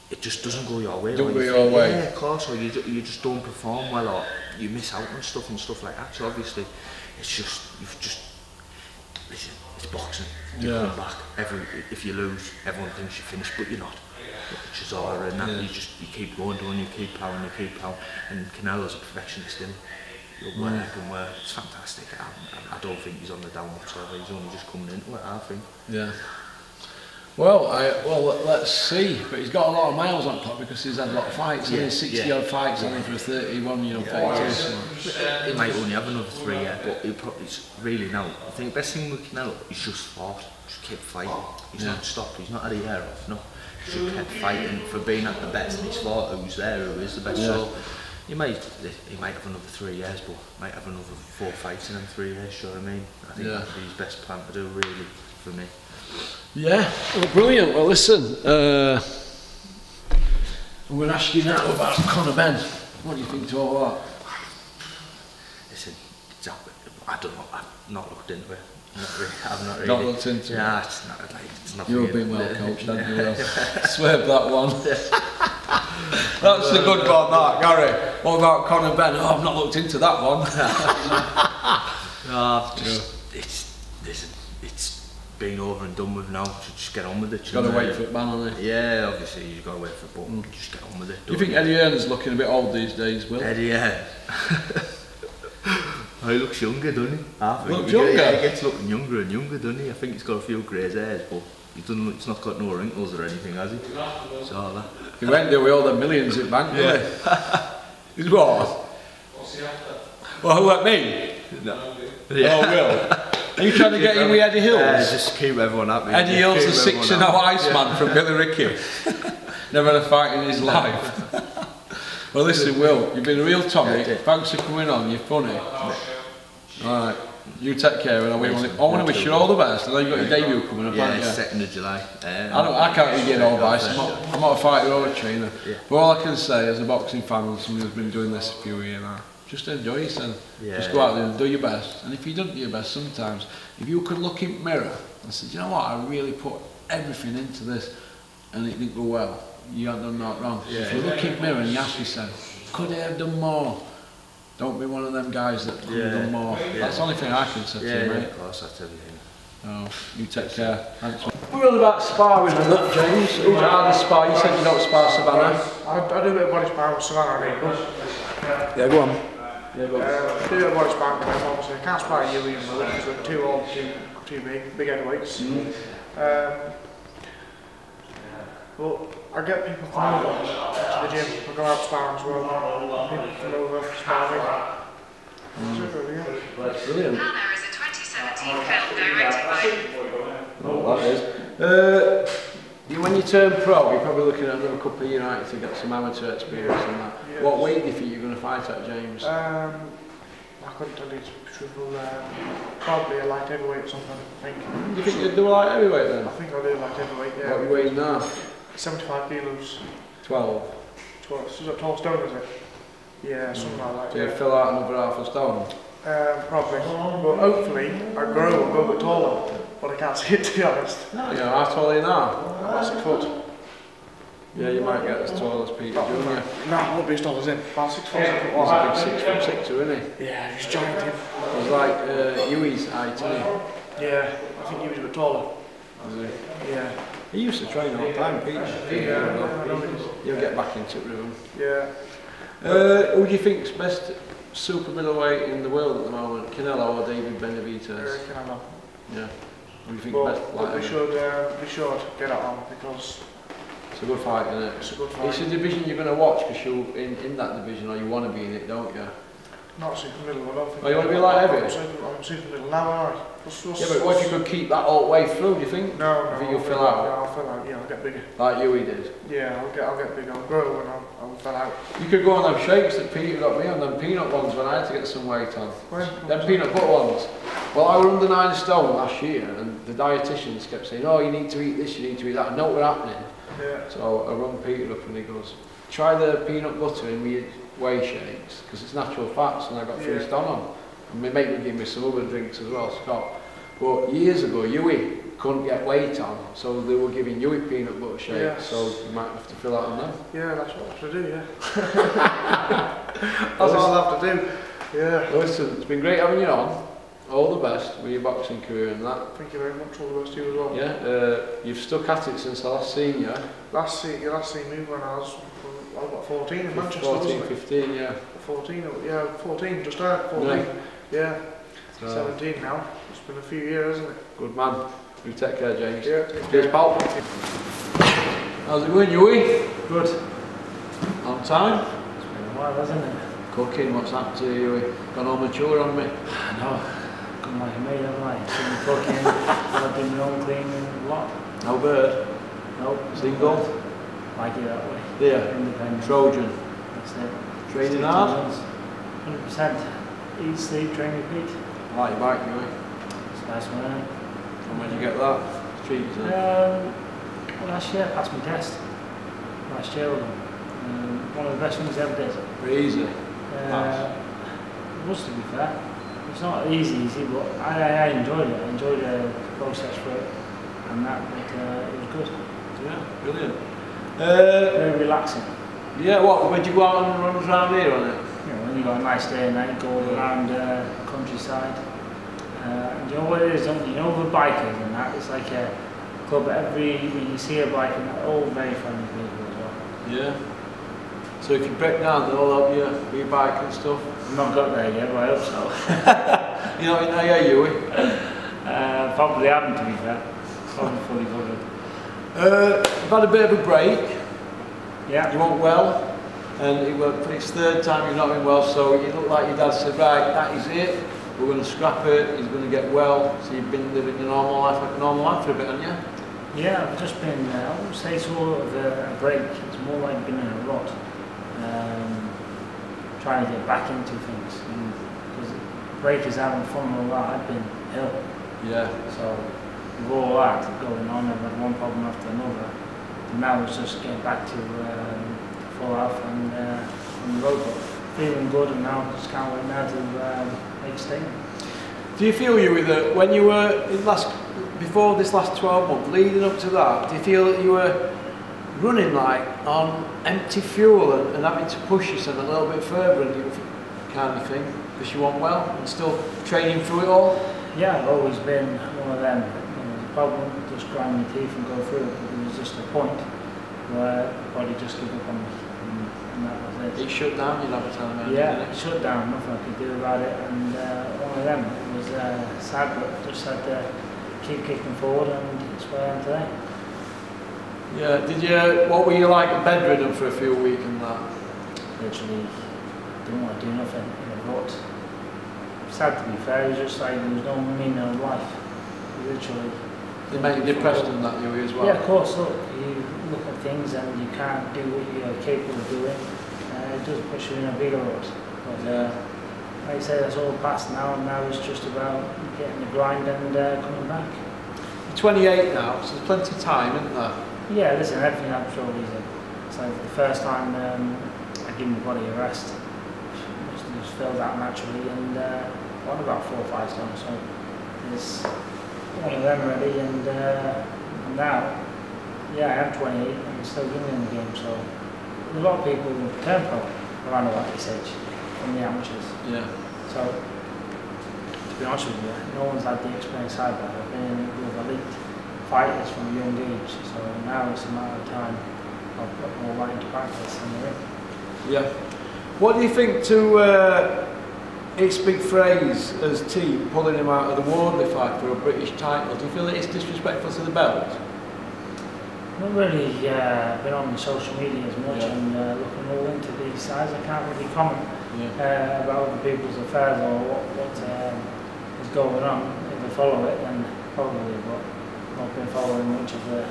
it just doesn't go your way. Don't go your way. Yeah, of course, or you just don't perform well, or you miss out on stuff and stuff like that. So obviously, listen, it's boxing. You come back, if you lose, everyone thinks you're finished, but you're not. Which is all right, and that you keep going, you keep plowing, and Canelo's a perfectionist, isn't he? You'll work and work. It's fantastic. I don't think he's on the down whatsoever. He's only just coming into it, I think. Yeah. Well, let's see. But he's got a lot of miles on top because he's had a lot of fights. Yeah, 60 odd fights only for a 31-year-old fighter. So. He might only have another 3 years, but it's really now. I think the best thing with Canelo is just fought. Just keep fighting. He's not stopped. He's not had a year off. No. He's just kept fighting for being at the best. And he's fought who's there, who is the best. Yeah. So he might have another 3 years, but might have another 4 fights in them 3 years. You know what I mean? I think that'd be his best plan to do, really, for me. Yeah, well, brilliant. Well, listen, I'm going to ask you now about Conor Benn. What do you think to all that? Listen, I don't know. I've not looked into it. I've not really. Not looked into it? Yeah, it's not like it's nothing. You've been well coached, haven't you? Will? Swerve that one. That's a good one, that, Gary. What about Conor Benn? Oh, I've not looked into that one. No, it's been over and done with now, so just get on with it. You've got to wait for it, man, hasn't it? Yeah, obviously you've got to wait for it, but just get on with it. Do you think Eddie Hearn's looking a bit old these days, Will? Eddie, yeah. Oh, he looks younger, doesn't he? Looks younger? Yeah, he gets looking younger and younger, doesn't he? I think he's got a few grey hairs, but he's not got no wrinkles or anything, has he? So that. He went there with all the millions in bank, didn't he? He's what? Well, who at me? No. Yeah. Oh, Will. Are you trying to get in with Eddie Hills? Just keep everyone happy. Eddie Hills, the 6-0 Iceman from Billy Ricky. Never had a fight in his life. Well, listen, Will, you've been a real Tommy. Thanks for coming on. You're funny. Alright, you take care, and I want to wish you all the best. I know you've got your debut coming up, haven't you? 2nd of July. I can't really get all advice. I'm not a fighter or a trainer. But all I can say, as a boxing fan and somebody who's been doing this a few years now, just enjoy yourself. Just go out there and do your best. And if you don't do your best sometimes, if you could look in the mirror and say, you know what, I really put everything into this and it didn't go well, you haven't done that wrong. If you look in the mirror and you ask yourself, could I have done more? Don't be one of them guys that could have done more. That's the only thing I can say to you, mate. Of course, that's everything. Oh, you take care. Thanks. We're on about sparring and that, James. Who's hard to spar? You said you don't spar Savannah. I do a bit of body sparring with Savannah, I think. Yeah, go on. Yeah, go on. I do a bit of body sparring with them, obviously. I can't spar you even though because they're too old, too big heavyweights. But I get people come over to the gym. I go out sparring as well. People come over, spar me. That's brilliant. Now there is a 2017 film directed by... Oh, that is. When you turn pro, you're probably looking at another couple of years to get some amateur experience and that. Yes. What weight do you think you're going to fight at, James? I couldn't tell you to be truthful. Probably a light heavyweight or something, I think. Do you think you'd do a light heavyweight then? I think I'll do a light heavyweight, yeah. What are you weighing now? 75 kilos. 12. 12. So is that 12 stone, is it? Yeah, something like that. Do you fill out another half a stone? Probably. But hopefully, I grow and go a bit taller. But I can't see it, to be honest. Yeah, how tall are you now? About 6 foot. Yeah, you might get as tall as Peter Jr. No, I won't be as tall as him. About 6 foot. He's a big 6'6", isn't he? Yeah, he's giant, him. He's like Hughie's height, isn't he? Yeah, I think he was a bit taller. Is he? Yeah. He used to train all the time, Peter. Yeah, I know he does. You'll get back into it with him. Yeah. Who do you think's best super middleweight in the world at the moment? Canelo or David Benavidez? Canelo. Yeah. Who do you think But, best? we should get it on because it's a good fight, isn't it? it's a good fight. It's a division you're going to watch because you're in that division, or you want to be in it, don't you? Not super middle, I don't think. Oh, you want to be light heavy? I'm super middle now, aren't I? Yeah, but what if you could keep that all the way through, do you think? No, I think I'll you'll fill out. Yeah, I'll fill out, yeah, I'll get bigger. Like Hughie did. Yeah, I'll get bigger, I'll grow and I'll fill out. You could go on them shakes that Peter got me on, them peanut ones when I had to get some weight on. When? Them peanut butter ones. Well, I was under 9 stone last year and the dietitians kept saying, oh, you need to eat this, you need to eat that. I know what's happening. Yeah. So I rung Peter up and he goes, try the peanut butter in my whey shakes because it's natural fats, and I got 3 stone on. And my mate would give me some other drinks as well, Scott. But years ago, Hughie couldn't get weight on, so they were giving Hughie peanut butter shakes, Yes. so you might have to fill out on them. Yeah, that's what I have to do, yeah. That's all I'll have to do. Yeah. Listen, it's been great having you on. All the best with your boxing career and that. Thank you very much, all the best to you as well. Yeah, you've stuck at it since I last seen you. Last seen me when I was about 14 in Manchester, 14, wasn't it? 15, yeah. 14, yeah, 14, just out, 14. Yeah. So, 17 now. It's been a few years, hasn't it? good man. You take care, James. Yeah, take Cheers, care. pal. How's it going, Hughie? Good. On time? It's been a while, hasn't it? Cooking, what's happened to you, Hughie? Gone all mature on me? I know. Come like a maid, haven't I? Seen me cooking, I've done my own cleaning, a lot. No bird? Nope. Single? Like it that way. Yeah. Independent. Trojan? That's it. Training hard? 100%. Eat, sleep, train, repeat. I like your bike, Hughie. It's a nice one, isn't it? And where'd you get that? Street, isn't it? Well, last year I passed my test. Last year, one of the best things I ever did. Pretty easy. It was, to be fair. It's not easy, but I enjoyed it. I enjoyed the process for it and that, but it was good. Yeah, brilliant. Very relaxing. Yeah, where'd you go out and run around here on it? You know, when you got a nice day and night, go around countryside. And you know what it is, don't you? You know the bikers and that, it's like a club when you see a bike and they're all very friendly people as well. Yeah. So if you break down, they'll all help you with your bike and stuff? I've not got there yet, but I hope so. You're not in there yet, Hughie? Probably haven't, to be fair. Probably fully covered. You've had a bit of a break. Yeah. You weren't well, and it was it's 3rd time you've not been well, so you look like your dad said, right, that is it, we're going to scrap it, he's going to get well, so you've been living your normal life like a normal life for a bit, haven't you? Yeah, I've just been, I wouldn't say sort of a break, it's more like been in a rut. Trying to get back into things. Because break is having fun and all that, I've been ill. Yeah. So with all that going on, I've had one problem after another. And now it's just getting back to full health and on the road. But feeling good, and now just can't wait now to make a statement. Do you feel, Hughie, that when you were before this last 12 months, leading up to that, do you feel that you were running like on empty fuel and having to push yourself a little bit further and you kind of thing because you weren't well and still training through it all? Yeah, I've always been one of them. You know, the problem, just grind my teeth and go through it. There was just a point where the body just gave up on me, and that was it. He shut down, you never tell him. Yeah, it shut down, nothing I could do about it, and one of them, it was sad, but just had to keep kicking forward, and it's where I am today. Yeah, what were you like, bedridden for a few weeks and that? Literally, didn't want to do nothing in a rut. Sad to be fair, it was just like there was no meaning of life, literally. Did it make you depressed and that, you as well? Yeah, of course, look, you look at things and you can't do what you're capable of doing. It does push you in a bigger rut. But like I say, that's all past now, and now it's just about getting the grind and coming back. You're 28 now, so there's plenty of time, isn't there? Yeah, listen, everything I'm sure is it's like the first time I give my body a rest. Just filled out naturally, and won about 4 or 5 stones, so there's one of them ready, and now, yeah, I am 28 and I'm still young in the game, so a lot of people turn pro around about this age, from the amateurs. Yeah. So, to be honest with you, no one's had the experience I've had. I've been with elite fighters from a young age, so now it's a matter of time I'll put more light into practice in the ring. Yeah. What do you think to it's big phrase as T pulling him out of the Wardley fight for a British title? Do you feel that it's disrespectful to the belt? Not really been on the social media as much, and looking all into these sides. I can't really comment about other people's affairs or what is going on. If I follow it, then probably, but not been following much of the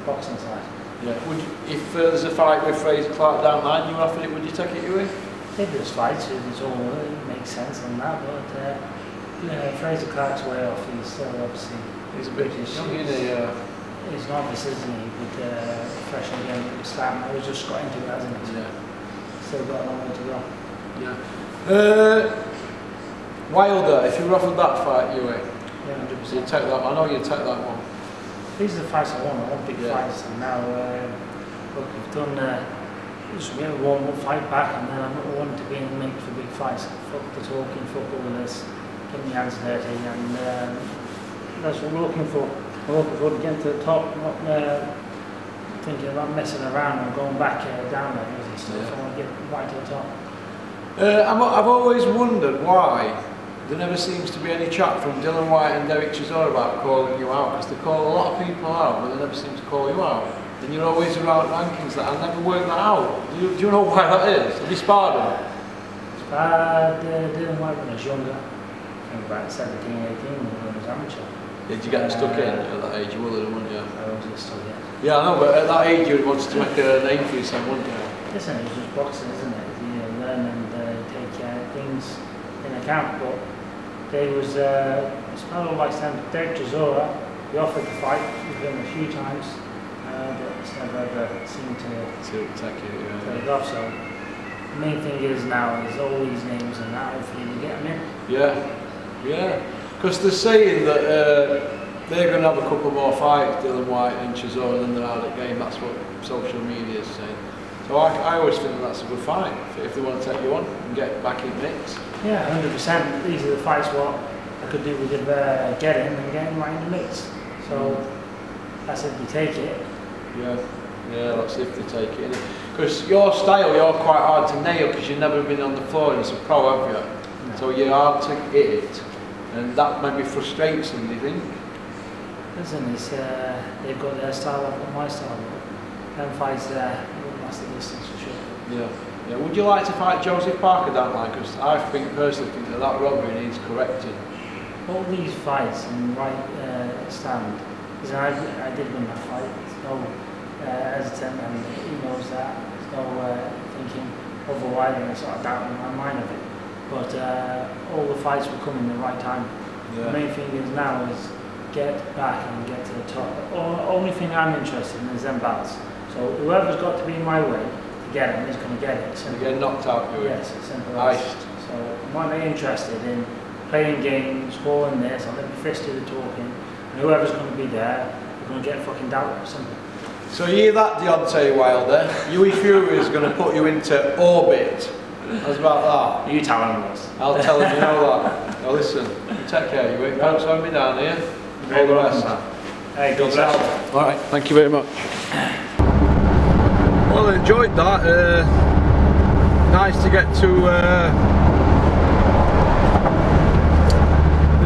boxing side. Yeah. Would you, if there's a fight with Fraser Clark down the line, you offered it, would you take it, Hughie? If there's fights, it's all it makes sense on that, but Fraser Clark's way off. He's still obviously he's a British. He's novice, isn't he? But fresh again at the start. He's just got into it, hasn't he? Yeah. Still got a long way to go. Yeah. Wilder, if you were offered that fight, Hughie, yeah, 100%. You'd take that. I know you'd take that one. These are the fights I want big fights, and now look, we've done just a warm-up fight back, and then I'm not wanting to be in the make for big fights. Fuck the talking, fuck all this, get my hands dirty, and that's what we're looking for. We're looking forward to getting to the top, not thinking about messing around and going back down there, easy stuff. I want to get right to the top. I've always wondered why there never seems to be any chat from Dylan White and Derek Chisora about calling you out, because they call a lot of people out, but they never seem to call you out. And you're always around rankings that I never worked that out. Do you know why that is? Have you sparred him? Dylan White when I was younger, I think about 17, 18 when I was amateur. Did you get stuck in at that age? You would have, wouldn't you? I was stuck in. Yeah, I know, but at that age you wanted to make a name for yourself, wouldn't you? Listen, it's just boxing, isn't it? You learn and take things in account, but there was Sparrow like Derek Chisora. We offered to fight with him a few times, but it's never ever seemed to take off. So the main thing is now is all these names and that, hopefully we get them in. Yeah. Because they're saying that they're going to have a couple more fights, Dylan White and Chisora, than they're out at game. That's what social media is saying. So I always think that's a good fight if they want to take you on and get back in mix. Yeah, 100%. These are the fights what I could do with getting and getting right in the mix. So that's if you take it. Yeah, that's if they take it. Because your style, you're quite hard to nail because you've never been on the floor as a pro, have you? No. So you're hard to hit it, and that maybe frustrates them, do you think? Listen, they've got their style, I've got my style. Them fights there, that's the distance for sure. Yeah. Would you like to fight Joseph Parker down the line? Because I personally think that robbery needs correcting. All these fights in right stand, because I did win that fight. There's no hesitant, and he knows that. There's no thinking otherwise, and sort of doubt in my mind of it. But all the fights will come in the right time. Yeah. The main thing is now is get back and get to the top. The only thing I'm interested in is them battles. So whoever's got to be in my way to get him is going to get it. So you get knocked out, do it? Yes, simple as. So I'm not interested in playing games, scoring this, I'll let my fist do the talking, and whoever's going to be there, we're going to get fucking down. Simple. So you hear that, Deontay Wilder? Hughie Fury is going to put you into orbit. How's about that? You tell him this. I'll tell him, you know that. Now listen, you take care, you. Thanks for having me down here. All the best. Hey, God bless. All right, thank you very much. Well, I enjoyed that. Nice to get to the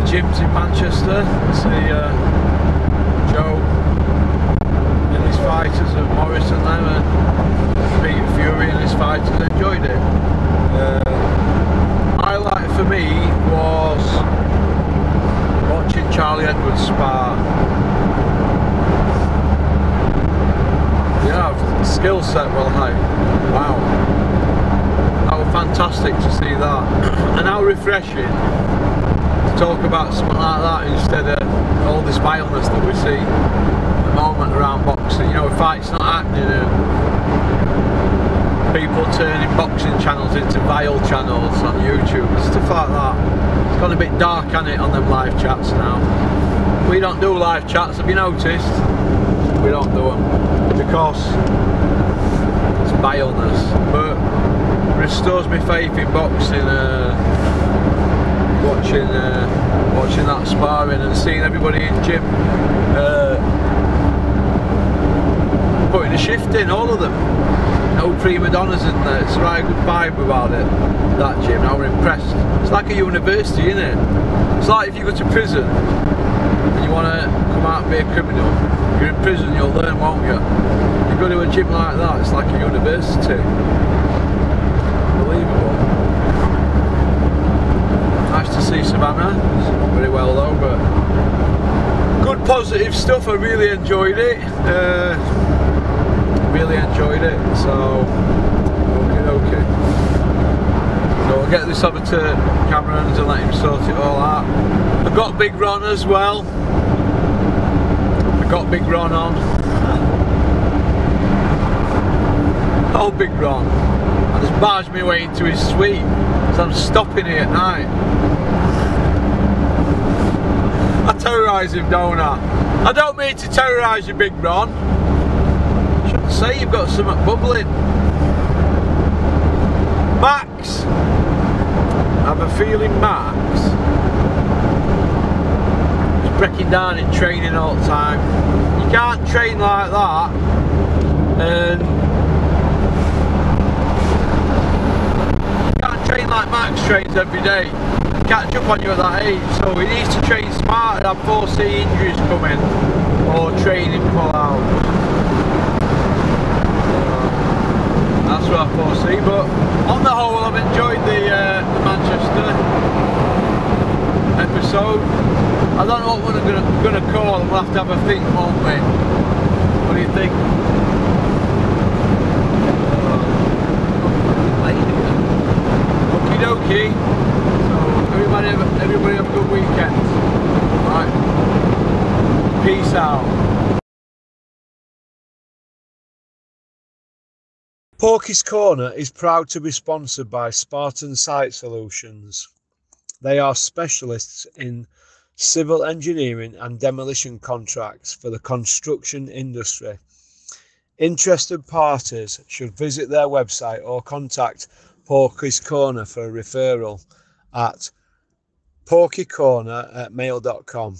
gyms in Manchester. See Joe and his fighters at Morris and them, and Hughie Fury and his fighters. Enjoyed it. Highlight for me was watching Charlie Edwards spar. Yeah, skill set well high. Wow. That was fantastic to see that. And how refreshing to talk about something like that instead of all this vileness that we see at the moment around boxing. You know, fights not happening and people turning boxing channels into vile channels on YouTube and stuff like that. It's gone a bit dark, hasn't it, on them live chats now. We don't do live chats, have you noticed? We don't do them because it's vileness, but it restores my faith in boxing. Watching that sparring and seeing everybody in gym putting a shift in, all of them. No prima donnas in there. It's a right good vibe about it. That gym, I was impressed. It's like a university, isn't it? It's like if you go to prison and you want to come out and be a criminal. You're in prison, you'll learn, won't you? You go to a gym like that, it's like a university. Unbelievable. Nice to see Savannah. It's not very well though, but good positive stuff. I really enjoyed it. Really enjoyed it. So, okay. So I'll get this over to Cameron and let him sort it all out. I've got Big Ron as well. I got Big Ron on. Oh, Big Ron. I just barged my way into his suite, so I'm stopping here at night. I terrorise him, don't I? I don't mean to terrorise you, Big Ron. I shouldn't say you've got something bubbling. Max! I have a feeling Max is breaking down in training all the time. You can't train like that and you can't train like Max trains every day. Catch up on you at that age, so he needs to train smart and have foresee injuries coming or training pull out. That's what I foresee, but on the whole I've enjoyed the Manchester episode. I don't know what we're going to call them, we'll have to have a think, won't we? What do you think? Okie dokie. So everybody have a good weekend. Right. Peace out. Porky's Corner is proud to be sponsored by Spartan Site Solutions. They are specialists in civil engineering and demolition contracts for the construction industry. Interested parties should visit their website or contact Porky's Corner for a referral at porkycorner@mail.com.